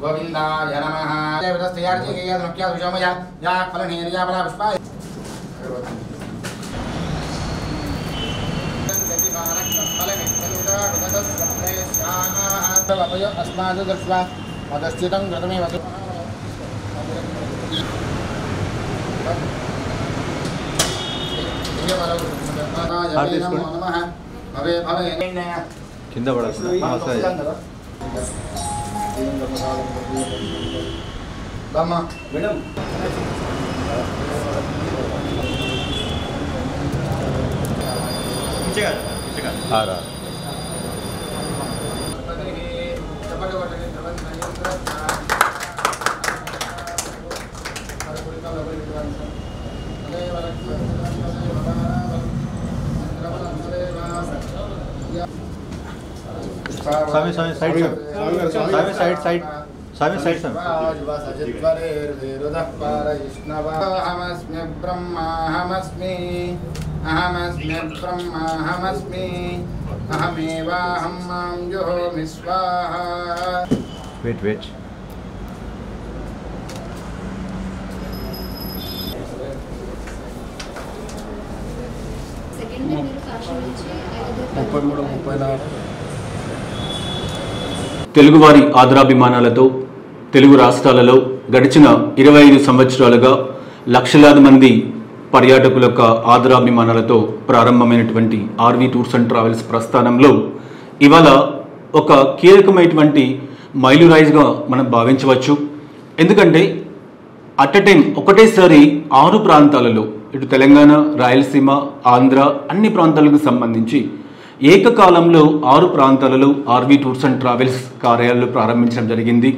गोविंदाय नमः। కింద పడాల్సింది madam Swami Swami side स्वामी side side स्वामी side अहमस्मि ब्रह्माहमस्मि अहमस्मि ब्रह्माहमस्मि अहमेवाहं मां जुहोमि स्वाहा। वेट वेट తెలుగువారి ఆదరాభిమానాలతో తెలుగు రాష్ట్రాలలో గడిచిన 25 సంవత్సరాలుగా లక్షలాది మంది పర్యాటకుల యొక్క ఆదరాభిమానాలతో ప్రారంభమైనటువంటి ఆర్వీ టూర్స్ అండ్ ట్రావెల్స్ ప్రస్థానంలో ఇవాళ ఒక కీలకమైనటువంటి మైలురాయిగా మనం భావించవచ్చు. ఎందుకంటే అట్ ఎ టైం ఒకటేసారి 6 ప్రాంతాలలో ఇటు తెలంగాణ, రాయలసీమ, ఆంధ్ర అన్ని ప్రాంతాలకు సంబంధించి ఏకకాలంలో 6 ప్రాంతాలలో ఆర్వీ టూర్స్ అండ్ ట్రావెల్స్ కార్యాలయాలు ప్రారంభించడం జరిగింది.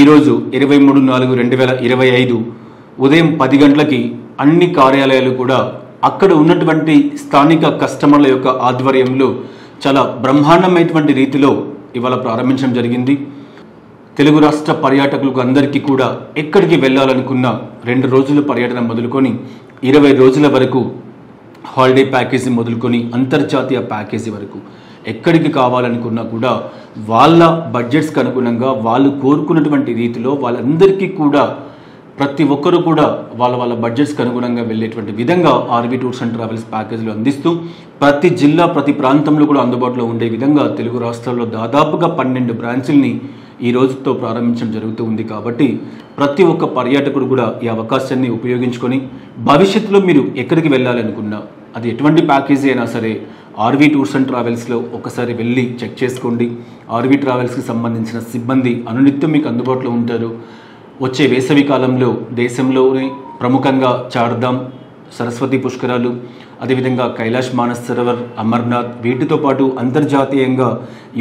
ఈరోజు 23/4/2025 ఉదయం 10 గంటలకి అన్ని కార్యాలయాలు కూడా అక్కడ ఉన్నటువంటి స్థానిక కస్టమర్ల యొక్క ఆధ్వర్యంలో చాలా బ్రహ్మాండమైనటువంటి రీతిలో ఇవాళ ప్రారంభించడం జరిగింది. తెలుగు రాష్ట్ర పర్యాటకులకు అందరికీ కూడా ఎక్కడికి వెళ్ళాలనుకున్న 2 రోజుల పర్యటన మొదలుకొని 20 రోజుల వరకు హాలిడే ప్యాకేజీ మొదలుకొని అంతర్జాతీయ ప్యాకేజీ వరకు ఎక్కడికి కావాలనుకున్నా కూడా వాళ్ళ బడ్జెట్స్కి అనుగుణంగా వాళ్ళు కోరుకున్నటువంటి రీతిలో వాళ్ళందరికీ కూడా ప్రతి ఒక్కరు కూడా వాళ్ళ బడ్జెట్స్కి అనుగుణంగా వెళ్ళేటువంటి విధంగా ఆర్వీ టూర్స్ అండ్ ట్రావెల్స్ ప్యాకేజీలు అందిస్తూ ప్రతి జిల్లా ప్రతి ప్రాంతంలో కూడా అందుబాటులో ఉండే విధంగా తెలుగు రాష్ట్రాల్లో దాదాపుగా 12 బ్రాంచుల్ని ఈ రోజుతో ప్రారంభించడం జరుగుతూ ఉంది. కాబట్టి ప్రతి ఒక్క పర్యాటకుడు కూడా ఈ అవకాశాన్ని ఉపయోగించుకొని భవిష్యత్తులో మీరు ఎక్కడికి వెళ్ళాలనుకున్నా అది ఎటువంటి ప్యాకేజీ అయినా సరే ఆర్వీ టూర్స్ అండ్ ట్రావెల్స్లో ఒకసారి వెళ్ళి చెక్ చేసుకోండి. ఆర్వీ ట్రావెల్స్కి సంబంధించిన సిబ్బంది అనునిత్యం మీకు అందుబాటులో ఉంటారు. వచ్చే వేసవి కాలంలో దేశంలోనే ప్రముఖంగా చార్ధామ్, సరస్వతి పుష్కరాలు, అదేవిధంగా కైలాష్ మానస్ సరోవర్, అమర్నాథ్, వీటితో పాటు అంతర్జాతీయంగా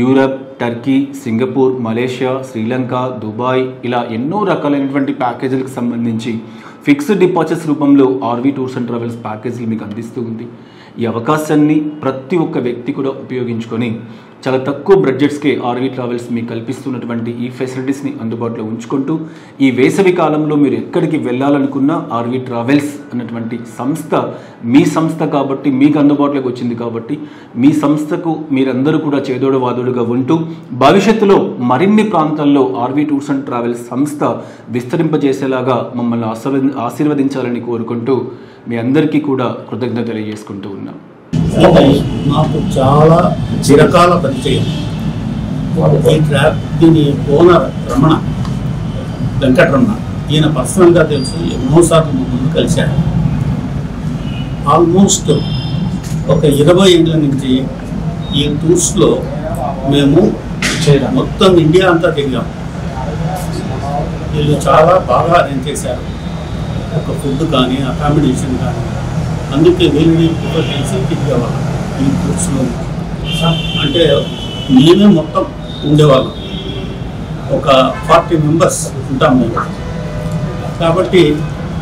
Europe, Turkey, Singapore, Malaysia, Sri Lanka, Dubai ఇలా ఎన్నో రకాలైనటువంటి ప్యాకేజీలకు సంబంధించి ఫిక్స్డ్ డిపాజిట్స్ రూపంలో ఆర్వీ టూర్స్ అండ్ ట్రావెల్స్ ప్యాకేజీలు మీకు అందిస్తూ ఉంది. ఈ అవకాశాన్ని ప్రతి ఒక్క వ్యక్తి కూడా ఉపయోగించుకొని చాలా తక్కువ బడ్జెట్స్కే ఆర్వీ ట్రావెల్స్ మీకు కల్పిస్తున్నటువంటి ఈ ఫెసిలిటీస్ని అందుబాటులో ఉంచుకుంటూ ఈ వేసవి కాలంలో మీరు ఎక్కడికి వెళ్ళాలనుకున్నా ఆర్వీ ట్రావెల్స్ అన్నటువంటి సంస్థ మీ సంస్థ కాబట్టి మీకు అందుబాటులోకి వచ్చింది. కాబట్టి మీ సంస్థకు మీరందరూ కూడా చేదోడు వాదోడుగా ఉంటూ భవిష్యత్తులో మరిన్ని ప్రాంతాల్లో ఆర్వీ టూర్స్ అండ్ ట్రావెల్స్ సంస్థ విస్తరింపజేసేలాగా మమ్మల్ని ఆశీర్వదించాలని కోరుకుంటూ మీ అందరికీ కూడా కృతజ్ఞత తెలియజేసుకుంటూ ఉన్నాం. నాకు చాలా చిరకాల పరిచయం. దీని ఓనర్ రమణ, వెంకటరమణ, ఈయన పర్సనల్గా తెలుసు. ఎన్నోసార్లు ముందు కలిశాను. ఆల్మోస్ట్ ఒక 20 ఏళ్ళ నుంచి ఈ టూర్స్లో మేము మొత్తం ఇండియా అంతా తిరిగాము. వీళ్ళు చాలా బాగా అరేంజ్ చేశారు. ఒక ఫుడ్ కానీ అకామిడేషన్ కానీ, అందుకే వీళ్ళని ప్రిఫర్ చేసి తిరిగేవాళ్ళం ఈ టూర్స్లో. అంటే మేమే మొత్తం ఉండేవాళ్ళం. ఒక 40 మెంబర్స్ ఉంటాం మేము. కాబట్టి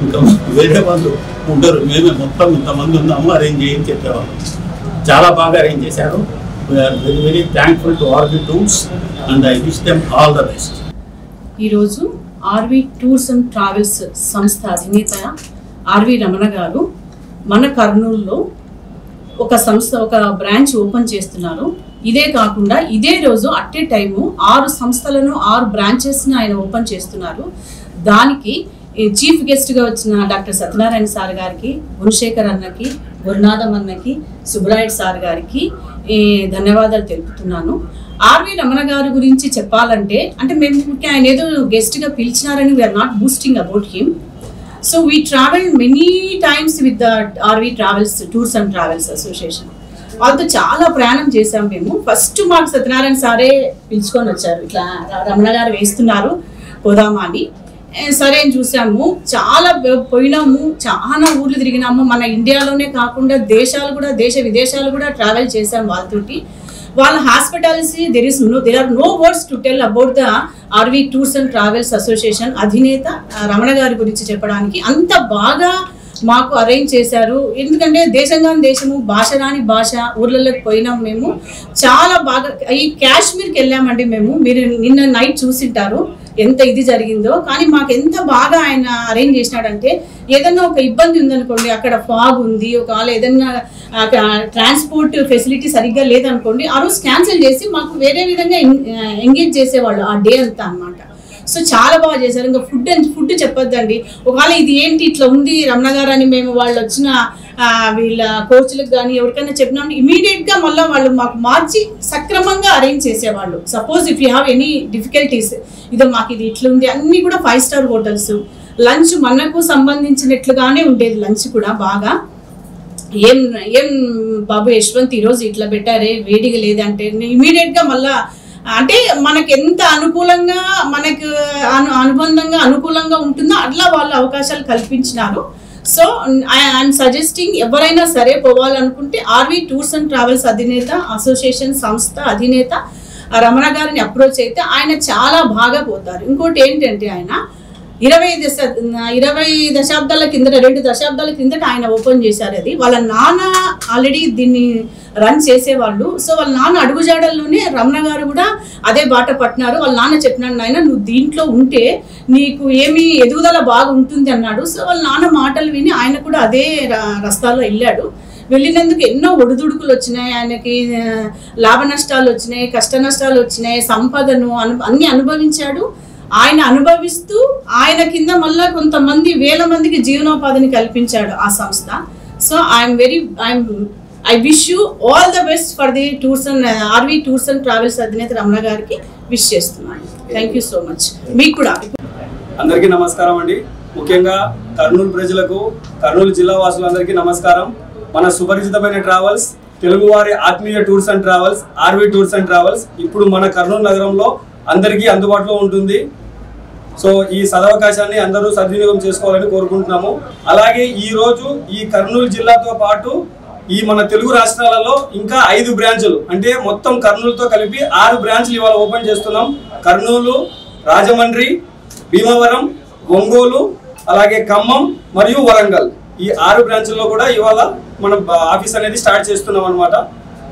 ఇంకా వేరే వాళ్ళు ఉండరు, మేమే మొత్తం ఇంతమంది ఉన్నాము అరేంజ్ చేయని చెప్పేవాళ్ళం. చాలా బాగా అరేంజ్ చేశారు. We're very very thankful to RV tours and I wish them all the best. ఈరోజు ఆర్వీ టూర్స్ అండ్ ట్రావెల్స్ సంస్థ అధినేత ఆర్వీ రమణ గారు మన కర్నూలులో ఒక సంస్థ ఒక బ్రాంచ్ ఓపెన్ చేస్తున్నారు. ఇదే కాకుండా ఇదే రోజు అట్ ఏ టైము 6 సంస్థలను 6 బ్రాంచెస్ని ఆయన ఓపెన్ చేస్తున్నారు. దానికి చీఫ్ గెస్ట్గా వచ్చిన డాక్టర్ సత్యనారాయణ సార్ గారికి, గుణశేఖర్ అన్నకి, గురునాథం అన్నకి, సుబ్బరాయుడు సార్ గారికి ధన్యవాదాలు తెలుపుతున్నాను. ఆర్వి రమణ గారి గురించి చెప్పాలంటే అంటే మేము ఆయన ఏదో గెస్ట్గా పిలిచినారని we are not boosting about him. So we travelled many times with the RV travels tours and travels association. వాళ్ళతో చాలా ప్రయాణం చేసాం మేము. ఫస్ట్ మాకు సత్యనారాయణ సారే పిలుచుకొని వచ్చారు, ఇట్లా రమణ గారు వేస్తున్నారు పోదామా అని. సరే అని చూసాము, చాలా పోయినాము, చాలా ఊర్లు తిరిగినాము. మన ఇండియాలోనే కాకుండా దేశ విదేశాలు కూడా ట్రావెల్ చేసాం వాళ్ళతోటి. వాళ్ళ hospitality there are no words to tell about the RV tours and travels association అధినేత రమణ గారి గురించి చెప్పడానికి. అంత బాగా మాకు అరేంజ్ చేశారు. ఎందుకంటే దేశము భాష రాని భాష ఊర్లలోకి పోయినాం మేము. చాలా బాగా ఈ కాశ్మీర్కి వెళ్ళామండి మేము. మీరు నిన్న నైట్ చూసింటారు ఎంత ఇది జరిగిందో. కానీ మాకు ఎంత బాగా ఆయన అరేంజ్ చేసినాడంటే ఏదన్నా ఒక ఇబ్బంది ఉందనుకోండి, అక్కడ ఫాగ్ ఉంది, ఒకవేళ ఏదన్నా ట్రాన్స్పోర్ట్ ఫెసిలిటీ సరిగ్గా లేదనుకోండి, ఆ రోజు క్యాన్సిల్ చేసి మాకు వేరే విధంగా ఎంగేజ్ చేసేవాళ్ళు ఆ డే అంతా అనమాట. సో చాలా బాగా చేశారు. ఇంకా ఫుడ్ చెప్పొద్దండి. ఒకవేళ ఇది ఏంటి ఇట్లా ఉంది రమణ గారు అని మేము వాళ్ళు వచ్చిన వీళ్ళ కోచ్లకు కానీ ఎవరికైనా చెప్పినామంటే ఇమీడియట్గా మళ్ళీ వాళ్ళు మాకు మార్చి సక్రమంగా అరేంజ్ చేసేవాళ్ళు. Suppose if you have any difficulties, ఇదో మాకు ఇది ఇట్లా ఉంది, అన్నీ కూడా 5 స్టార్ హోటల్స్. లంచ్ మనకు సంబంధించినట్లుగానే ఉండేది లంచ్ కూడా బాగా. ఏం బాబు యశ్వంత్ ఈరోజు ఇట్లా పెట్టారే వేడిగా లేదంటే ఇమీడియట్గా మళ్ళా అంటే మనకు ఎంత అనుకూలంగా మనకు అనుకూలంగా ఉంటుందో అట్లా వాళ్ళు అవకాశాలు కల్పించినారు. సో ఐఎమ్ సజెస్టింగ్ ఎవరైనా సరే పోవాలనుకుంటే ఆర్వి టూర్స్ అండ్ ట్రావెల్స్ అధినేత అసోసియేషన్ సంస్థ అధినేత రమణ గారిని అప్రోచ్ అయితే ఆయన చాలా బాగా పోతారు. ఇంకోటి ఏంటంటే ఆయన 20 దశాబ్దాల కిందట 2 దశాబ్దాల కిందట ఆయన ఓపెన్ చేశారు. అది వాళ్ళ నాన్న ఆల్రెడీ దీన్ని రన్ చేసేవాళ్ళు. సో వాళ్ళ నాన్న అడుగుజాడల్లోనే రమణ గారు కూడా అదే బాట పట్టినారు. వాళ్ళ నాన్న చెప్పినాడు, నాయన నువ్వు దీంట్లో ఉంటే నీకు ఏమి ఎదుగుదల బాగుంటుంది అన్నాడు. సో వాళ్ళ నాన్న మాటలు విని ఆయన కూడా అదే రస్తాలో వెళ్ళాడు. వెళ్ళినందుకు ఎన్నో ఒడిదుడుకులు వచ్చినాయి, ఆయనకి లాభ నష్టాలు వచ్చినాయి, కష్ట నష్టాలు వచ్చినాయి, సంపదను అన్ని అనుభవించాడు. ఆయన అనుభవిస్తూ ఆయన కింద మళ్ళీ కొంతమంది వేల మందికి జీవనోపాధిని కల్పించాడు ఆ సంస్థ. So I wish you all the best for the tours and RV tours and travels అధినేత రమణ గారికి విష్ చేస్తున్నాను. Thank you so much. మీకు కూడా అందరికీ నమస్కారం అండి. ముఖ్యంగా కర్నూలు ప్రజలకు, కర్నూలు జిల్లా వాసులందరికీ నమస్కారం. మన సుపరిచితమైన ట్రావెల్స్, తెలుగువారి ఆత్మీయ tours and travels RV tours and travels ఇప్పుడు మన కర్నూలు నగరంలో అందరికీ అందుబాటులో ఉంటుంది. సో ఈ సదవకాశాన్ని అందరూ సద్వినియోగం చేసుకోవాలని కోరుకుంటున్నాము. అలాగే ఈరోజు ఈ కర్నూలు జిల్లాతో పాటు ఈ మన తెలుగు రాష్ట్రాలలో ఇంకా 5 బ్రాంచులు అంటే మొత్తం కర్నూలుతో కలిపి 6 బ్రాంచ్లు ఇవాళ ఓపెన్ చేస్తున్నాం. కర్నూలు, రాజమండ్రి, భీమవరం, ఒంగోలు, అలాగే ఖమ్మం మరియు వరంగల్, ఈ 6 బ్రాంచుల్లో కూడా ఇవాళ మనం ఆఫీస్ అనేది స్టార్ట్ చేస్తున్నాం అనమాట.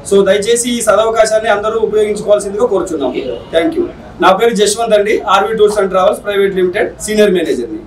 సో దయచేసి ఈ సదవకాశాన్ని అందరూ ఉపయోగించుకోవాల్సిందిగా కోరుచున్నాము. Thank you. నా పేరు జశ్వంత్ అండి, RV tours and travels private limited senior మేనేజర్ని.